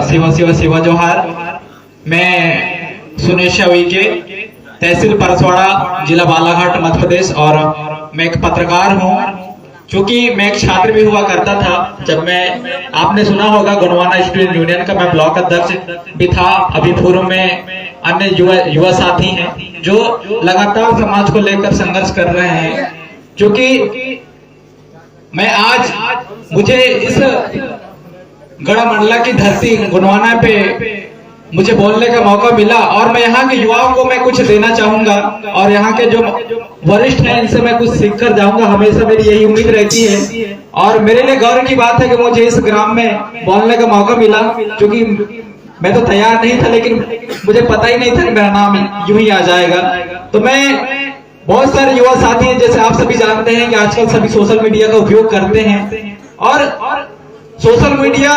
शिवा शिवा शिवा जोहार। मैं सुनेश के तहसील परसवाड़ा, जिला बालाघाट, मध्य प्रदेश, और मैं एक पत्रकार हूँ। क्योंकि मैं एक छात्र भी हुआ करता था। जब मैं, आपने सुना होगा गोंडवाना स्टूडेंट यूनियन का मैं ब्लॉक अध्यक्ष भी था। अभी पूर्व में अन्य युवा साथी हैं जो लगातार समाज को लेकर संघर्ष कर रहे हैं। क्योंकि मैं आज, मुझे इस गढ़मंडला की धरती गोंडवाना पे मुझे बोलने का मौका मिला और मैं यहाँ के युवाओं को मैं कुछ देना चाहूंगा और यहाँ के जो वरिष्ठ हैं इनसे मैं कुछ सीख कर जाऊंगा। हमेशा मेरी यही उम्मीद रहती है और मेरे लिए गौरव की बात है कि मुझे इस ग्राम में बोलने का मौका मिला। क्योंकि मैं तो तैयार नहीं था, लेकिन मुझे पता ही नहीं था कि मेरा नाम यूं ही आ जाएगा। तो मैं, बहुत सारे युवा साथी हैं, जैसे आप सभी जानते हैं कि आजकल सभी सोशल मीडिया का उपयोग करते हैं और सोशल मीडिया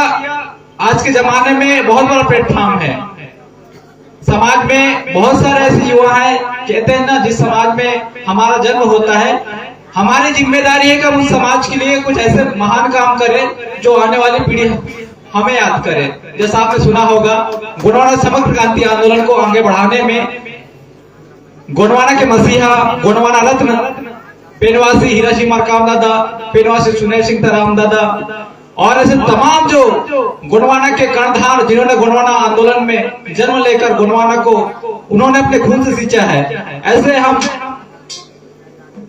आज के जमाने में बहुत बड़ा प्लेटफॉर्म है। समाज में बहुत सारे ऐसे युवा हैं, कहते हैं ना, जिस समाज में हमारा जन्म होता है, हमारी जिम्मेदारी है कि हम उस समाज के लिए कुछ ऐसे महान काम करें जो आने वाली पीढ़ी हमें याद करे। जैसा आपने सुना होगा, गोंडवाना समग्र क्रांति आंदोलन को आगे बढ़ाने में गोंडवाना के मसीहा, गोंडवाना रत्न, पेनवासी हीरासी मरकाम दादा, पेनवासी सुनेश सिंह तराम दादा और ऐसे तमाम जो गोंडवाना के कर्णधार, जिन्होंने गोंडवाना आंदोलन में जन्म लेकर गोंडवाना को उन्होंने अपने खून से सींचा है, ऐसे हम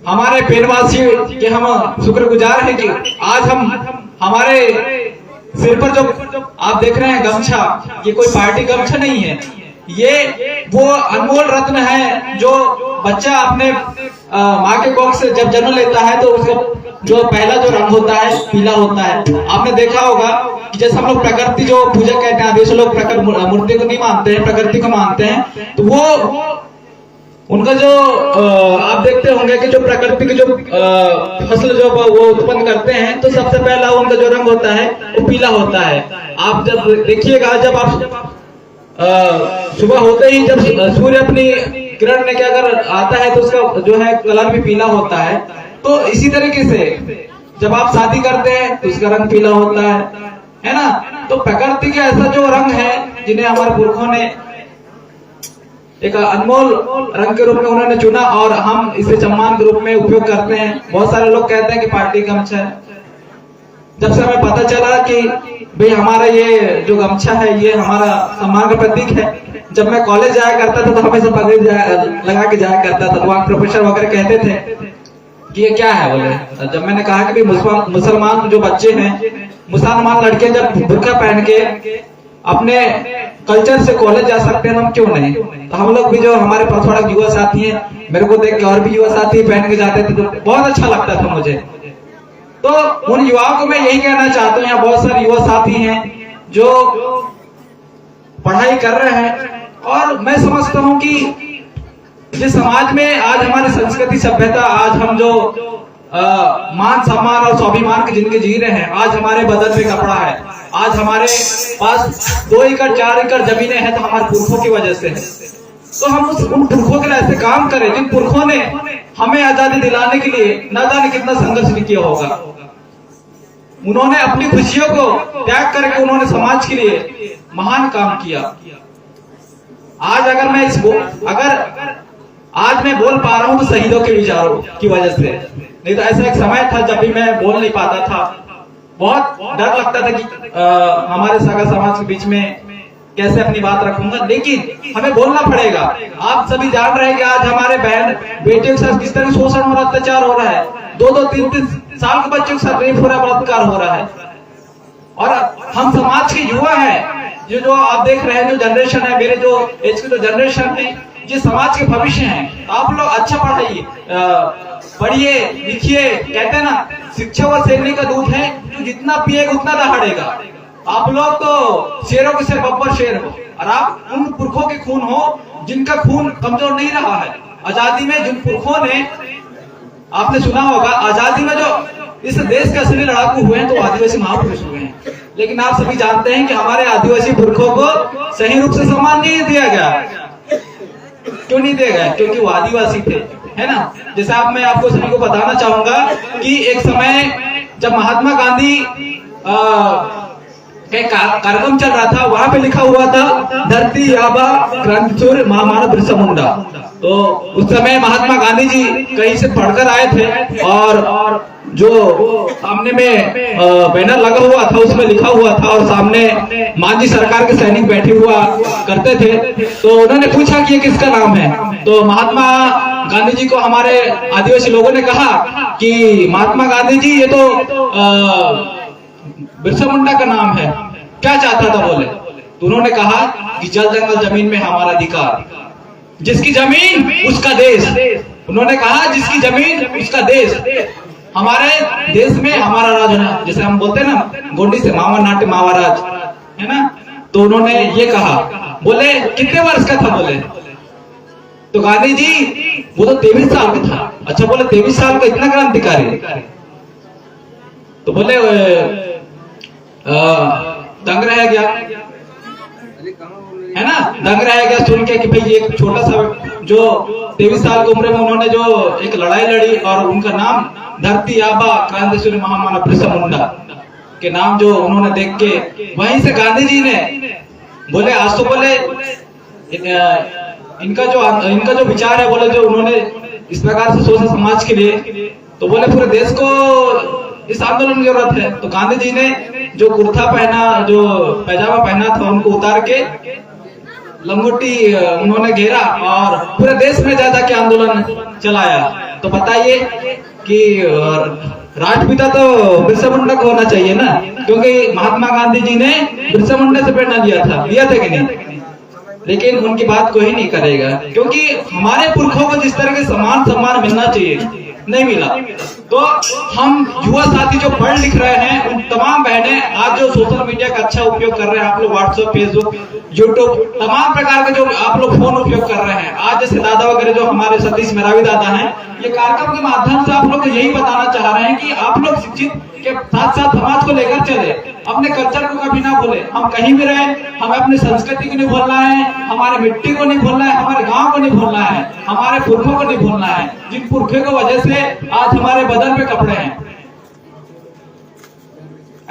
हमारे पेनवासी के हम शुक्रगुजार हैं कि आज हम, हमारे सिर पर जो आप देख रहे हैं गमछा, ये कोई पार्टी गमछा नहीं है, ये वो अनमोल रत्न है जो बच्चा अपने माँ के कोख से जब जन्म लेता है तो उसका जो पहला जो रंग होता है पीला होता है। आपने देखा होगा कि जैसे हम लोग प्रकृति जो पूजा कहते हैं, आदेश लोग मूर्ति को नहीं मानते हैं, प्रकृति को मानते हैं, तो वो उनका जो आप देखते होंगे कि जो प्रकृति की जो फसल जो वो उत्पन्न करते हैं, तो सबसे पहला उनका जो रंग होता है वो पीला होता है। आप जब देखिएगा, जब आप सुबह होते ही जब सूर्य अपनी किरण लेके अगर आता है तो उसका जो है कलर भी पीला होता है। तो इसी तरीके से जब आप शादी करते हैं तो उसका रंग पीला होता है ना। तो प्रकृति का ऐसा जो रंग है जिन्हें हमारे पुरखों ने एक अनमोल रंग के रूप में उन्होंने चुना और हम इसे सम्मान के रूप में उपयोग करते हैं। बहुत सारे लोग कहते हैं कि पार्टी गमछा है। जब से हमें पता चला कि भाई हमारा ये जो गमछा है ये हमारा सम्मान का प्रतीक है। जब मैं कॉलेज जाया करता था तो हमेशा पगड़ी लगा के जाया करता था, तो वहाँ प्रोफेसर वगैरह कहते थे कि ये क्या है बोले। जब मैंने कहा कि मुसलमान जो बच्चे हैं, मुसलमान लड़के जब बुर्का पहन के अपने कल्चर से कॉलेज जा सकते हैं, हम क्यों नहीं। तो हम लोग भी, जो हमारे परसवाड़ा युवा साथी हैं, मेरे को देख के और भी युवा साथी पहन के जाते थे तो बहुत अच्छा लगता था मुझे। तो उन युवाओं को मैं यही कहना चाहता हूँ, यहाँ बहुत सारे युवा साथी हैं जो पढ़ाई कर रहे हैं और मैं समझता हूँ कि जिस समाज में आज हमारी संस्कृति सभ्यता, आज हम जो मान सम्मान और स्वाभिमान की जिंदगी जी रहे हैं, आज हमारे बदन में कपड़ा है, आज हमारे पास 2 एकड़ 4 एकड़ जमीनें हैं, तो हमारे पुरखों की वजह से है। तो हम उन पुरखों के लिए ऐसे काम करें जिन पुरखों ने हमें आजादी दिलाने के लिए न जाने कितना संघर्ष भी किया होगा। उन्होंने अपनी खुशियों को त्याग करके उन्होंने समाज के लिए महान काम किया। आज अगर मैं अगर आज मैं बोल पा रहा हूं तो शहीदों के विचारों की वजह से, नहीं तो ऐसा एक समय था जब भी मैं बोल नहीं पाता था। बहुत डर लगता था कि हमारे सगा समाज के बीच में कैसे अपनी बात रखूंगा, लेकिन हमें बोलना पड़ेगा। आप सभी जान रहे हैं कि आज हमारे बहन बेटियों के साथ किस तरह शोषण हो रहा, अत्याचार हो रहा है। 2-2, 3-3 साल के बच्चों के साथ रेप हो रहा है, बलात्कार हो रहा है। और हम समाज के युवा हैं, जो आप देख रहे हैं, जो जनरेशन है, मेरे जो एज की जो जनरेशन है, ये समाज के भविष्य हैं। आप लोग अच्छा पढ़ाइए, पढ़िए लिखिए। कहते हैं ना, शिक्षा व शेरनी का दूध है, जो जितना पिएगा उतना दहाड़ेगा। आप लोग तो शेरों के सिर बब्बर शेर हो और आप उन पुरखों के खून हो जिनका खून कमजोर नहीं रहा है। आजादी में जिन पुरखों ने, आपने सुना होगा, आजादी में जो इस देश के असली लड़ाकू हुए हैं तो आदिवासी महापुरुष हुए हैं। लेकिन आप सभी जानते हैं कि हमारे आदिवासी पुरखों को सही रूप से सम्मान नहीं दिया गया। क्यों नहीं दिया गया? क्योंकि वो आदिवासी थे, है ना। जैसे मैं आपको सभी को बताना चाहूंगा कि एक समय जब महात्मा गांधी कार्यक्रम चल रहा था, वहां पे लिखा हुआ था धरती आबा क्रांतिसूर्य महामानव बिरसा मुंडा। तो उस समय महात्मा गांधी जी कहीं से पढ़कर आए थे और जो सामने में बैनर लगा हुआ था उसमें लिखा हुआ था और सामने मांझी सरकार के सैनिक बैठे हुआ करते थे। तो उन्होंने पूछा कि ये किसका नाम है। तो महात्मा गांधी जी को हमारे आदिवासी लोगों ने कहा कि महात्मा गांधी जी ये तो बिरसा मुंडा का नाम है, क्या चाहता था बोले। तो उन्होंने कहा कि जल जंगल जमीन में हमारा अधिकार, जिसकी जमीन उसका देश। उन्होंने कहा जिसकी जमीन उसका देश, हमारे देश में हमारा राज है। जैसे हम बोलते हैं ना गोंडी से मावा नाट्य मावा राज, है ना। तो उन्होंने ये कहा, बोले कितने वर्ष का था बोले। तो गांधी जी वो तो 23 साल का था। अच्छा बोले 23 साल का इतना क्रांतिकारी। तो बोले दंग रह गया, है ना, दंग रह गया सुन के कि भाई ये छोटा सा जो 23 साल की उम्र में उन्होंने जो एक लड़ाई लड़ी और उनका नाम धरती आबा क्रांतिसूर्य महामानव बिरसा मुंडा के नाम जो उन्होंने देख के, वहीं से गांधी जी ने बोले आज तो बोले इनका जो विचार है बोले जो उन्होंने इस प्रकार से सोचा समाज के लिए, तो बोले पूरे देश को इस आंदोलन की जरूरत है। तो गांधी जी ने जो कुर्ता पहना, जो पैजामा पहना था, उनको उतार के लंगोटी उन्होंने घेरा और पूरे देश में ज्यादा के आंदोलन चलाया। तो बताइए कि राष्ट्रपिता तो बिरसा मुंडा को होना चाहिए ना, क्योंकि महात्मा गांधी जी ने बिरसा मुंडा से प्रेरणा लिया था कि नहीं। लेकिन उनकी बात कोई नहीं करेगा, क्योंकि हमारे पुरखों को जिस तरह के समान सम्मान मिलना चाहिए नहीं मिला। तो हम युवा साथी जो पढ़ लिख रहे हैं, उन तमाम बहनें आज जो सोशल मीडिया का अच्छा उपयोग कर रहे हैं, आप लोग व्हाट्सएप, फेसबुक, यूट्यूब, तमाम प्रकार के जो आप लोग फोन उपयोग कर रहे हैं, आज जैसे दादा वगैरह जो हमारे सतीश मेरावी दादा हैं, ये कार्यक्रम के माध्यम से आप लोग को यही बताना चाह रहे हैं कि आप लोग शिक्षित के साथ साथ समाज को लेकर चले, अपने कल्चर को कभी ना भूले। हम कहीं भी रहे, हमें अपनी संस्कृति को नहीं भूलना है, हमारे मिट्टी को नहीं भूलना है, हमारे गांव को नहीं भूलना है, हमारे पुरखों को नहीं भूलना है, जिन पुरखों की वजह से आज हमारे बदन पे कपड़े हैं।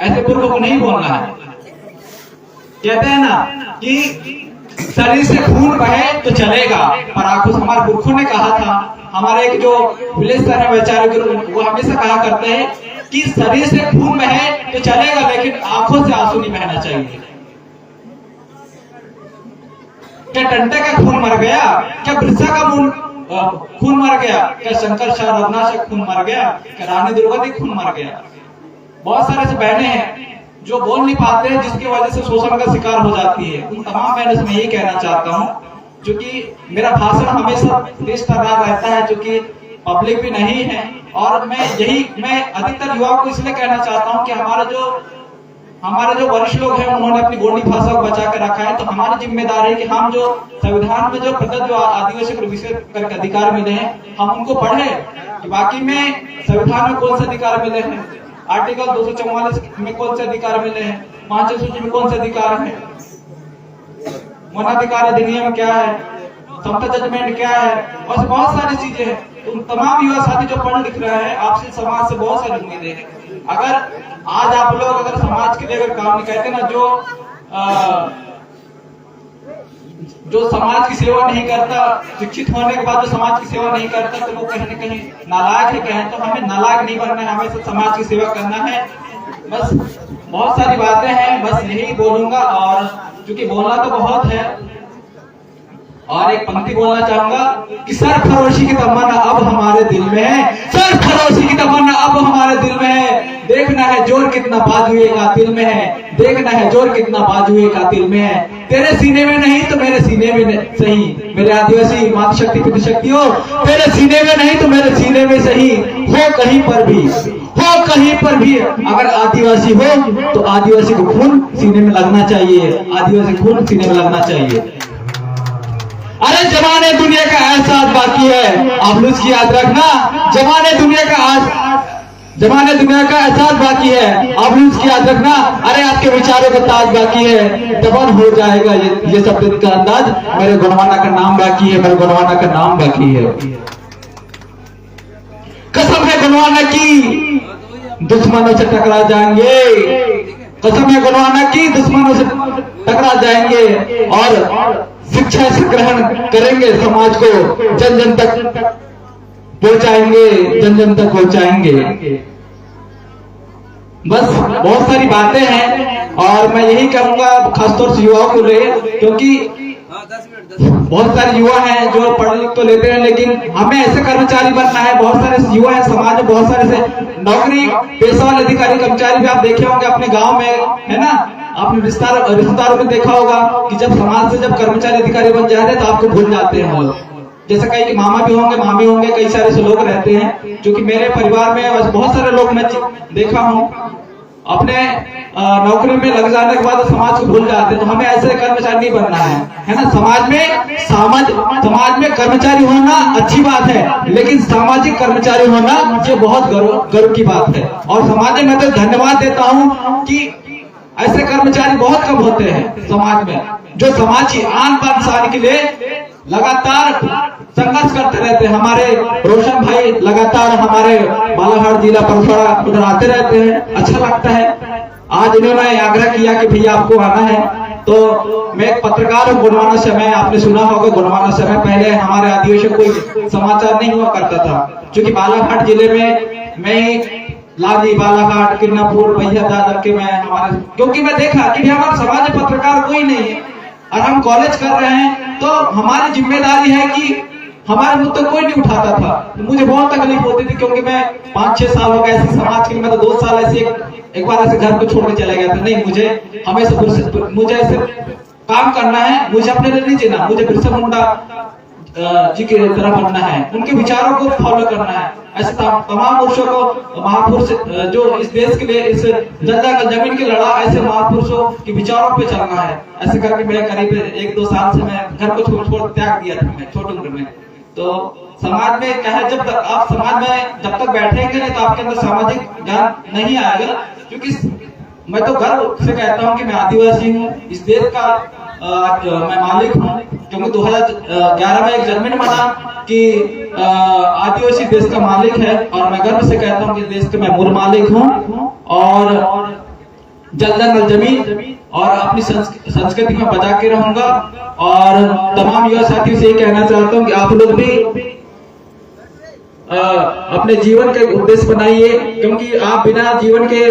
ऐसे पुरखों को नहीं भूलना है। कहते हैं ना कि शरीर से खून बहे तो चलेगा, पर आंखों, हमारे पुरखों ने कहा था, हमारे एक जो विलेज सर है वैचारिक, वो हमेशा कहा करते हैं कि शरीर से खून बहे तो चलेगा, लेकिन आंखों से आंसू नहीं बहना चाहिए। क्या टंटे का खून मर गया? क्या बिरसा का खून मर गया? क्या शंकर शाह रघुनाथ का खून मर गया? क्या रानी द्रौपदी खून मर गया? बहुत सारे ऐसे बहनें हैं जो बोल नहीं पाते हैं, जिसकी वजह से शोषण का शिकार हो जाती है। उन तमाम बहनों से मैं यही कहना चाहता हूँ, क्योंकि मेरा भाषण हमेशा देश का राज रहता है, क्योंकि पब्लिक भी नहीं है, और मैं अधिकतर युवाओं को इसलिए कहना चाहता हूँ कि हमारे जो वरिष्ठ लोग हैं उन्होंने अपनी गोंडी भाषा को बचा कर रखा है। तो हमारी जिम्मेदारी है कि हम जो संविधान में जो प्रदत्त जो आदिवासी को विशेष करके अधिकार मिले हैं, हम उनको पढ़े कि बाकी में संविधान में कौन से अधिकार मिले हैं, आर्टिकल 244 में कौन से अधिकार मिले हैं, 5वीं सूची में कौन से अधिकार है, वनाधिकार अधिनियम क्या है, समता जजमेंट क्या है, और बहुत सारी चीजें हैं। तो तमाम युवा साथी जो पढ़ लिख रहे हैं, आपसे समाज से बहुत सारी उम्मीदें हैं। अगर आज आप लोग अगर समाज के लिए अगर काम नहीं कहते ना, जो समाज की सेवा नहीं करता, शिक्षित होने के बाद जो समाज की सेवा नहीं करता, तो वो कहीं न कहीं नालायक है। कहें तो हमें नालायक नहीं बनना है, हमें सब समाज की सेवा करना है। बस बहुत सारी बातें हैं, बस यही बोलूंगा, और क्योंकि बोलना तो बहुत है, और एक पंक्ति बोलना चाहूंगा कि सरफरोशी की तमन्ना अब हमारे दिल में है, सरफरोशी की तमन्ना अब हमारे दिल में है। देखना है जोर कितना बाजुए का दिल में है, देखना है जोर कितना बाजुए का दिल में है। तेरे सीने में नहीं तो मेरे सीने में सही, मेरे आदिवासी मातृशक्ति पितृशक्तियों, तेरे सीने में नहीं तो मेरे सीने में सही, हो कहीं पर भी, हो कहीं पर भी अगर आदिवासी हो तो आदिवासी को खून सीने में लगना चाहिए, आदिवासी खून सीने में लगना चाहिए। अरे जमाने दुनिया का एहसास बाकी है, आप लोग इसकी याद रखना, जमाने दुनिया का एहसास बाकी है, आप लोग इसकी याद रखना। अरे आपके विचारों का ताज बाकी है, दबन हो जाएगा ये सब दिन का अंदाज, मेरे गुणवाना का नाम बाकी है, मेरे गुणवाना का नाम बाकी है। कसम है गुणवाना की, दुश्मनों से टकरा जाएंगे, कसम है गुणवाना की दुश्मनों से टकरा जाएंगे और शिक्षा से ग्रहण करेंगे, समाज को जन जन तक पहुंचाएंगे, जन जन तक पहुंचाएंगे। बस बहुत सारी बातें हैं और मैं यही कहूंगा खासतौर से युवाओं को ले, क्योंकि बहुत सारे युवा हैं जो पढ़ लिख तो लेते हैं लेकिन हमें ऐसे कर्मचारी बनना है। बहुत सारे युवा हैं समाज में, बहुत सारे से नौकरी पेशा वाले अधिकारी कर्मचारी भी आप देखे होंगे अपने गांव में, है ना। आपने रिश्तेदारों में देखा होगा कि जब समाज से जब कर्मचारी अधिकारी बन जाते हैं तो आपको भूल जाते हैं लोग। जैसे कई मामा भी होंगे, मामी होंगे, कई सारे से लोग रहते हैं जो कि मेरे परिवार में बहुत सारे लोग मैं देखा हूँ अपने नौकरी में लग जाने के बाद समाज को भूल जाते हैं। तो हमें ऐसे कर्मचारी नहीं बनना है ना। समाज में कर्मचारी होना अच्छी बात है, लेकिन सामाजिक कर्मचारी होना ये बहुत गर्व की बात है। और समाज में मैं तो धन्यवाद देता हूँ कि ऐसे कर्मचारी बहुत कम होते हैं समाज में, जो समाज की आन बान शान के लिए लगातार संघर्ष करते रहते हैं। हमारे रोशन भाई लगातार हमारे बालाघाट जिला परसड़ा उधर आते रहते हैं, अच्छा लगता है। आज इन्होंने आग्रह किया कि भैया आपको आना है, तो मैं एक पत्रकार हूँ गुणवाना समय, आपने सुना होगा गुणवाना समय पहले हमारे आदिवासी कोई समाचार नहीं हुआ करता था, क्योंकि बालाघाट जिले में मैं लादी बालाघाट किन्नापुर भैया दादर के मैं हमारे, क्योंकि मैं देखा कि हमारे समाज में पत्रकार कोई नहीं है और हम कॉलेज कर रहे हैं, तो हमारी जिम्मेदारी है कि हमारे मुद्दे कोई नहीं उठाता था। तो मुझे बहुत तकलीफ होती थी, क्योंकि मैं 5-6 साल हो गए ऐसे समाज के लिए। मैं तो 2 साल ऐसे एक बार ऐसे घर को छोड़ने चला गया था। नहीं, मुझे हमेशा मुझे ऐसे काम करना है, मुझे अपने लिए नहीं जीना, मुझे बिरसा मुंडा जी की तरह बनना है, उनके विचारों को फॉलो करना है। ऐसे तमाम पुरुषों को, महापुरुष जो इस देश के लिए इस जमीन की लड़ा, ऐसे महापुरुषों के विचारों पे चलना है। ऐसे करके मैं करीब 1-2 साल से मैं घर को छोड़ त्याग दिया था, मैं छोटी उम्र में। तो समाज में क्या है, जब तक आप समाज में जब तक बैठेंगे नहीं तो आपके अंदर सामाजिक ज्ञान नहीं आएगा। क्योंकि मैं तो गर्व से कहता हूँ कि मैं आदिवासी हूँ, इस देश का मैं मालिक हूँ, क्योंकि 2011 में एक जर्मन बना कि आदिवासी देश का मालिक है, और मैं गर्व से कहता हूँ कि देश के मैं मूल मालिक हूँ। और जल जंगल जमीन और अपनी संस्कृति में बचा के रहूंगा। और तमाम युवा साथियों से ये कहना चाहता हूँ कि आप लोग भी अपने जीवन के उद्देश्य बनाइए, क्योंकि आप बिना जीवन के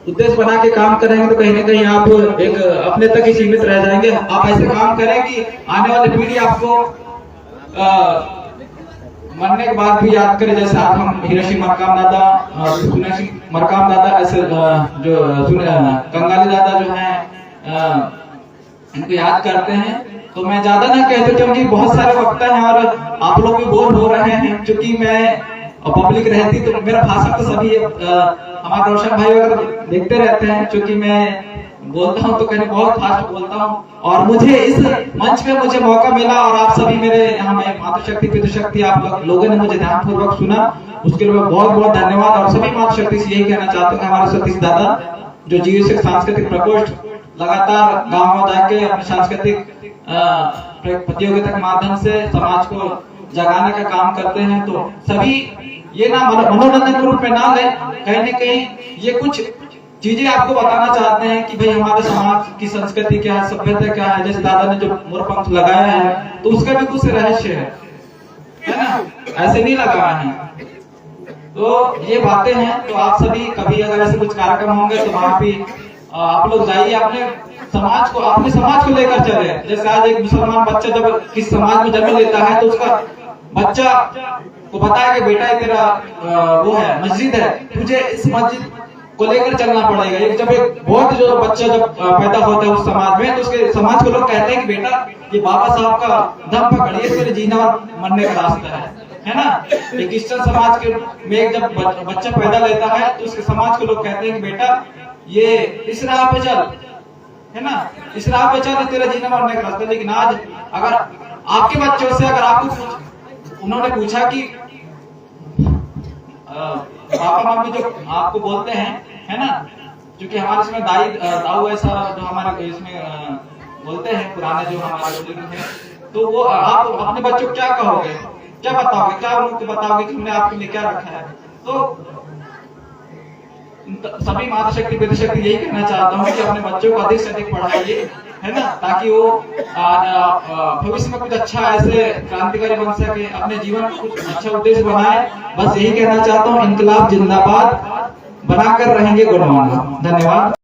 उद्देश्य बना के काम करेंगे तो कहीं ना कहीं आप एक अपने तक ही सीमित रह जाएंगे। आप ऐसे काम करें कि आने वाली पीढ़ी आपको मरने के बाद भी याद करे। जैसे आज हम हिरोशी मरकाम दादा, सुनेशी मरकाम दादा, ऐसे जो कंगाली दादा जो हैं इनको याद करते हैं। तो मैं ज्यादा ना कहते, क्योंकि बहुत सारे वक्ता हैं और आप लोग भी बोर हो रहे हैं। क्योंकि मैं पब्लिक रहती तो मेरा भाषण तो सभी हमारे रोशन भाई वगैरह देखते रहते हैं, क्योंकि मैं बोलता हूँ तो कहीं बहुत फास्ट बोलता हूँ। और मुझे इस मंच पे मुझे मौका मिला और आप सभी मेरे यहाँ में मातृशक्ति पितृशक्ति आप लोगों ने मुझे ध्यानपूर्वक सुना, उसके लिए बहुत बहुत धन्यवाद। और सभी मातृशक्ति से यही कहना चाहता हूँ कि हमारे सतीश दादा जो जीव सांस्कृतिक प्रकोष्ठ लगातार गाँव में जाके अपने सांस्कृतिक प्रतियोगिता के माध्यम से समाज को जगाने का काम करते हैं। तो सभी ये ना मनोरंजन के रूप में ना ले, कहीं न कहीं ये कुछ चीजें आपको बताना चाहते हैं कि भाई हमारे समाज की संस्कृति क्या है, सभ्यता क्या है। जैसे दादा ने जो मोरपंख लगाया है तो उसका भी कुछ रहस्य है ना, ऐसे नहीं लगाया है। तो ये बातें हैं। तो आप सभी कभी अगर ऐसे कुछ कार्यक्रम होंगे तो वहां भी आप लोग जाइए, अपने समाज को लेकर चले। जैसे आज एक मुसलमान बच्चा जब किस समाज में जन्म लेता है तो उसका बच्चा को बताया कि बेटा तेरा वो है मस्जिद है, तुझे इस मस्जिद को लेकर चलना पड़ेगा। जब एक बहुत जो बच्चा जब पैदा होता है उस समाज में, तो उसके समाज को लोग कहते हैं कि बेटा ये बाबा साहब का दम पकड़िए, तेरे जीना और मरने का रास्ता है ना। एक क्रिश्चियन समाज के में जब बच्चा पैदा लेता है तो उसके समाज को लोग कहते हैं कि बेटा ये इस राह पे चल, है ना, इस राह पे चल, तेरा जीना मरने का रास्ता। लेकिन आज अगर आपके बच्चों से अगर आपको उन्होंने पूछा कि पापा मम्मी जो आपको बोलते हैं, है ना, क्योंकि हमारे इसमें दाऊ ऐसा जो हमारे इसमें बोलते हैं पुराने जो हमारे बुजुर्ग हैं, तो वो आप अपने बच्चों को क्या कहोगे, क्या बताओगे, क्या उनको बताओगे कि हमने आपके लिए क्या रखा है। तो सभी मातृशक्ति पितृशक्ति यही कहना चाहता हूँ कि अपने बच्चों को अधिक से अधिक पढ़ाइए, है ना, ताकि वो भविष्य में कुछ अच्छा ऐसे क्रांतिकारी बन सके, अपने जीवन में कुछ अच्छा उद्देश्य बनाए। बस यही कहना चाहता हूँ। इनकलाब जिंदाबाद, बनाकर रहेंगे गुणवान। धन्यवाद।